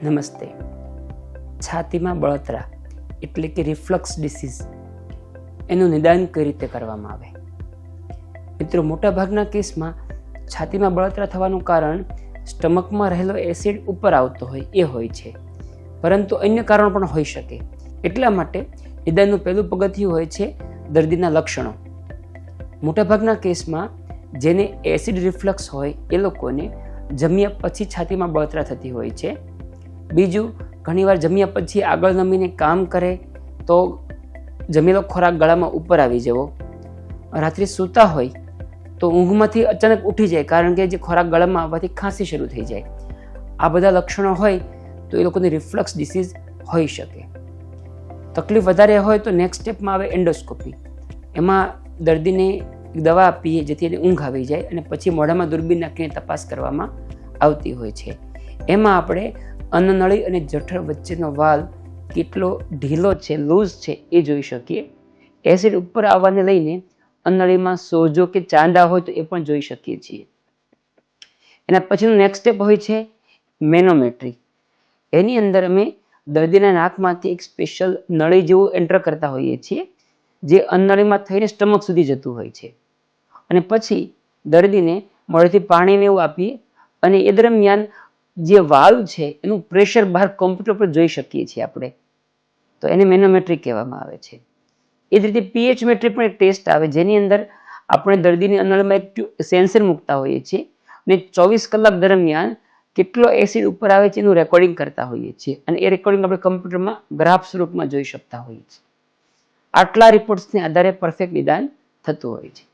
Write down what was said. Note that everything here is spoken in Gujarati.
નમસ્તે. છાતીમાં બળતરા એટલે કે રિફ્લક્સ ડિસીઝ એનું નિદાન કઈ રીતે કરવામાં આવે? મિત્રો, મોટાભાગના કેસમાં છાતીમાં બળતરા થવાનું કારણ સ્ટમકમાં રહેલો એસિડ ઉપર આવતો હોય એ હોય છે, પરંતુ અન્ય કારણ પણ હોઈ શકે. એટલા માટે નિદાનનું પહેલું પગથિયું હોય છે દર્દીના લક્ષણો. મોટાભાગના કેસમાં જેને એસિડ રિફ્લક્સ હોય એ લોકોને જમ્યા પછી છાતીમાં બળતરા થતી હોય છે. બીજું, ઘણીવાર જમ્યા પછી આગળ નમીને કામ કરે તો જમેલો ખોરાક ગળામાં ઉપર આવી જવો. રાત્રે સૂતા હોય તો ઊંઘમાંથી અચાનક ઉઠી જાય કારણ કે જે ખોરાક ગળામાં આવવાથી ખાંસી શરૂ થઈ જાય. આ બધા લક્ષણો હોય તો એ લોકોની રિફ્લક્સ ડિસીઝ હોઈ શકે. તકલીફ વધારે હોય તો નેક્સ્ટ સ્ટેપમાં આવે એન્ડોસ્કોપી. એમાં દર્દીને દવા આપીએ જેથી એને ઊંઘ આવી જાય અને પછી મોઢામાં દૂરબીન નાખીને તપાસ કરવામાં આવતી હોય છે. એમાં આપણે અન્નનળી અને જઠર વચ્ચેનો વાલ્વ કેટલો ઢીલો છે, લૂઝ છે એ જોઈ શકીએ. એસિડ ઉપર આવવાને લઈને અન્નનળીમાં સોજો કે ચાંદા હોય તો એ પણ જોઈ શકીએ છીએ. એના પછીનું નેક્સ્ટ સ્ટેપ હોય છે મેનોમેટ્રી. એની અંદર અમે દર્દીના નાકમાંથી એક સ્પેશિયલ નળી જેવું એન્ટર કરતા હોઈએ છીએ, જે અન્નનળીમાં થઈને સ્ટમક સુધી જતું હોય છે. અને પછી દર્દીને મોઢેથી પાણીને એવું આપીએ અને એ દરમિયાન જે વાલ્વ છે એનું પ્રેશર બહાર કોમ્પ્યુટર પર જોઈ શકીએ છીએ આપણે, તો એને મેનોમેટ્રી કહેવામાં આવે છે. એ જ રીતે પીએચ મેટ્રી પણ એક ટેસ્ટ આવે જેની અંદર આપણે દર્દીની અન્નનળીમાં એક સેન્સર મૂકતા હોઈએ છીએ અને 24 કલાક દરમિયાન કેટલો એસિડ ઉપર આવે છે એનું રેકોર્ડિંગ કરતા હોઈએ છીએ અને એ રેકોર્ડિંગ આપણે કમ્પ્યુટરમાં ગ્રાફ સ્વરૂપમાં જોઈ શકતા હોઈએ છીએ. આટલા રિપોર્ટ્સને આધારે પરફેક્ટ નિદાન થતું હોય છે.